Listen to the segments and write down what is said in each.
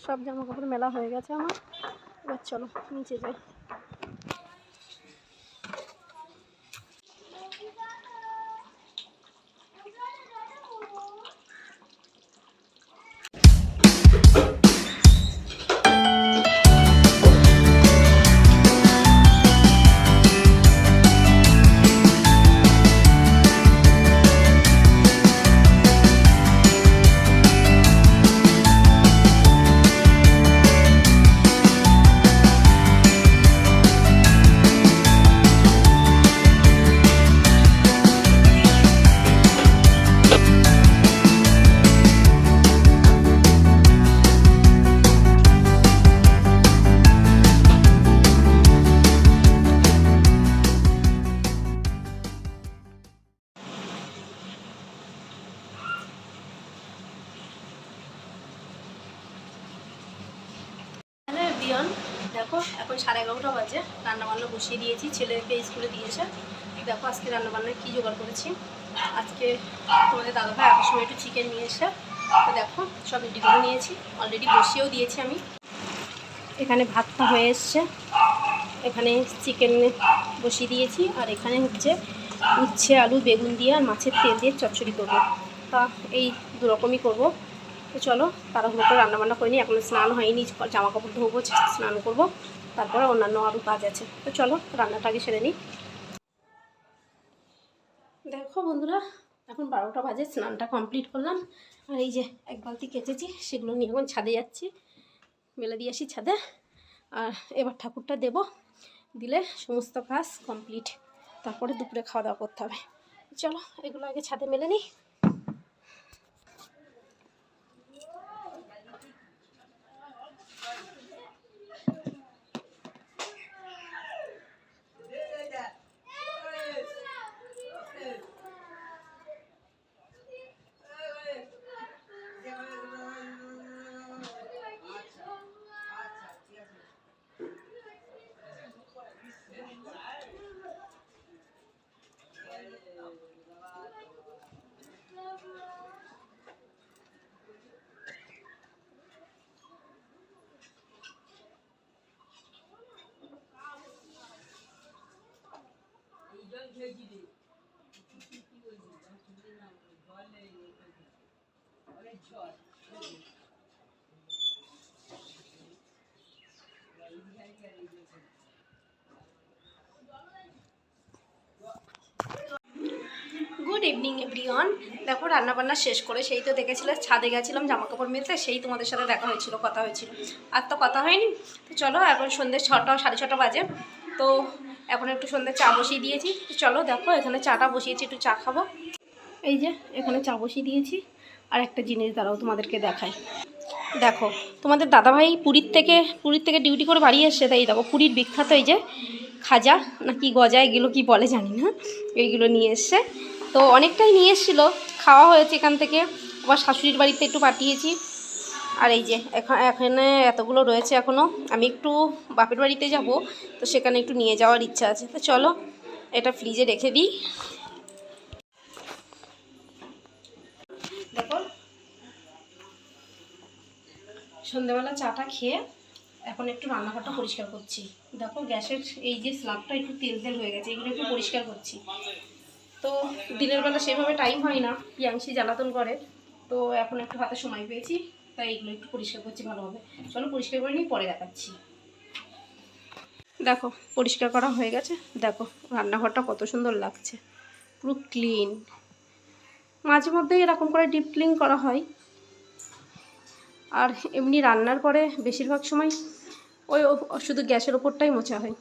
সব জামা কাপড় মেলা হয়ে গেছে আমার। এবার চলো নিচে যাই। দেখো এখন 11:30 বাজে, রান্নাবান্না বসিয়ে দিয়েছি, ছেলেকে স্কুলে দিয়েছে। দেখো আজকে রান্নাবান্নায় কী জোগাড় করেছি। আজকে তোমাদের দাদাভাই আসার সময় একটু চিকেন নিয়ে এসে, তো দেখো সব রেডি করে নিয়েছি, অলরেডি বসিয়েও দিয়েছি আমি। এখানে ভাতটা হয়ে এসছে, এখানে চিকেন বসিয়ে দিয়েছি, আর এখানে হচ্ছে উচ্ছে আলু বেগুন দিয়ে আর মাছের তেল দিয়ে চচ্চড়ি করবো। তা এই দুরকমই করবো। তো চলো তাড়াহুড়ো করে রান্নাবান্না করে নিই, এখন স্নান হয়নি, জামা কাপড় ধোবো, স্নান করবো, তারপরে অন্যান্য আরও কাজ আছে। তো চলো রান্নাটা আগে সেরে নিই। দেখো বন্ধুরা এখন 12টা বাজে, স্নানটা কমপ্লিট করলাম, আর এই যে এক বালতি কেচেছি, সেগুলো নিয়ে এখন ছাদে যাচ্ছি, মেলে দিয়ে আসি ছাদে। আর এবার ঠাকুরটা দেব, দিলে সমস্ত কাজ কমপ্লিট, তারপরে দুপুরে খাওয়া দাওয়া করতে হবে। চলো এগুলো আগে ছাদে মেলে নিই। Good evening everyone. দেখো রান্নাবান্না শেষ করে সেই তো দেখেছিলে ছাদে গেছিলাম জামা কাপড় মেলতে, সেই তোমাদের সাথে দেখা হয়েছিল, কথা হয়েছিল, আর তো কথা হয়নি। তো চলো এখন সন্ধ্যে 6টা 6:30 বাজে, তো এখন একটু সন্ধ্যে চা বসিয়ে দিয়েছি। চলো দেখো এখানে চাটা বসিয়েছি, একটু চা খাবো। এই যে এখানে চা বসিয়ে দিয়েছি, আর একটা জিনিস দাঁড়াও তোমাদেরকে দেখাই। দেখো তোমাদের দাদাভাই পুরীর থেকে ডিউটি করে বাড়ি এসছে, তাই দেখো পুরীর বিখ্যাত এই যে খাজা না কি গজা, এগুলো কি বলে জানি না, এইগুলো নিয়ে এসছে। তো অনেকটাই নিয়ে এসেছিলো, খাওয়া হয়েছে এখান থেকে, আবার শাশুড়ির বাড়িতে একটু পাঠিয়েছি। আর এই যে এখানে এতগুলো রয়েছে এখনও, আমি একটু বাপের বাড়িতে যাব, তো সেখানে একটু নিয়ে যাওয়ার ইচ্ছা আছে। তো চলো এটা ফ্রিজে রেখে দিই। দেখো সন্ধ্যেবেলা চাটা খেয়ে এখন একটু রান্নাঘরটা পরিষ্কার করছি। দেখো গ্যাসের এই যে স্ল্যাবটা একটু তেল তেল হয়ে গেছে, এগুলো একটু পরিষ্কার করছি। তো দিনের বেলা সেভাবে টাইম হয় না, পিয়াংশি জ্বালাতন করে, তো এখন একটু হাতে সময় পেয়েছি, তাই এগুলো একটু পরিষ্কার করছি ভালোভাবে। চলো পরিষ্কার করে নিই, পরে দেখাচ্ছি। দেখো পরিষ্কার করা হয়ে গেছে, দেখো রান্নাঘরটা কত সুন্দর লাগছে, পুরো ক্লিন। মাঝে মধ্যে এরকম করে ডিপ ক্লিন করা হয়, আর এমনি রান্নার পরে বেশিরভাগ সময় ওই শুধু গ্যাসের ওপরটাই মোছা হয়।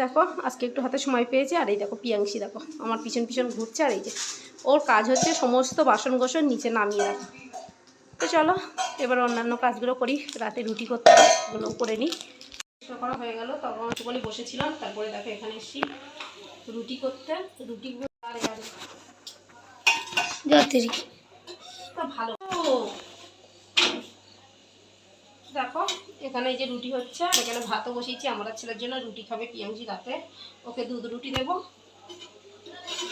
দেখো আজকে একটু হাতে সময় পেয়েছে, আর এই দেখো পিয়াংশি দেখো আমার পিছন পিছন ঘুরছে, আর এই যে ওর কাজ হচ্ছে সমস্ত বাসন কোসন নিচে নামিয়ে রাখা। তো চলো এবার অন্যান্য কাজগুলো করি, রাতে রুটি করতে হবে, এগুলো করে নিই। করা হয়ে গেল, তখন একটুখানি বসেছিলাম, তারপরে দেখো এখানে এসেছি রুটি করতে। রুটিগুলো ভালো। দেখো এখানে এই যে রুটি হচ্ছে, আর এখানে ভাতও বসিয়েছি, আমার ছেলের জন্য রুটি খাবে পিয়াংশি রাতে, ওকে দুধ রুটি দেবো।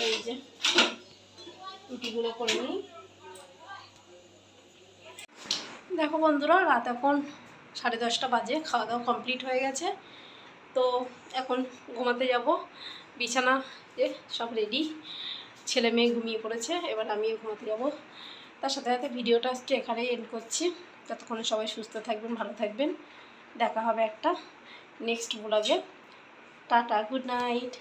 এই যে রুটিগুলো করে নিই। দেখো বন্ধুরা রাত এখন 10:30 বাজে, খাওয়া দাওয়া কমপ্লিট হয়ে গেছে। তো এখন ঘুমাতে যাব। বিছানা যে সব রেডি, ছেলে মেয়ে ঘুমিয়ে পড়েছে, এবার আমিও ঘুমাতে যাব। তার সাথে সাথে ভিডিওটা আজকে এখানেই এন্ড করছি। ততক্ষণে সবাই সুস্থ থাকবেন, ভালো থাকবেন। দেখা হবে একটা নেক্সট ব্লগে। Tata, good night.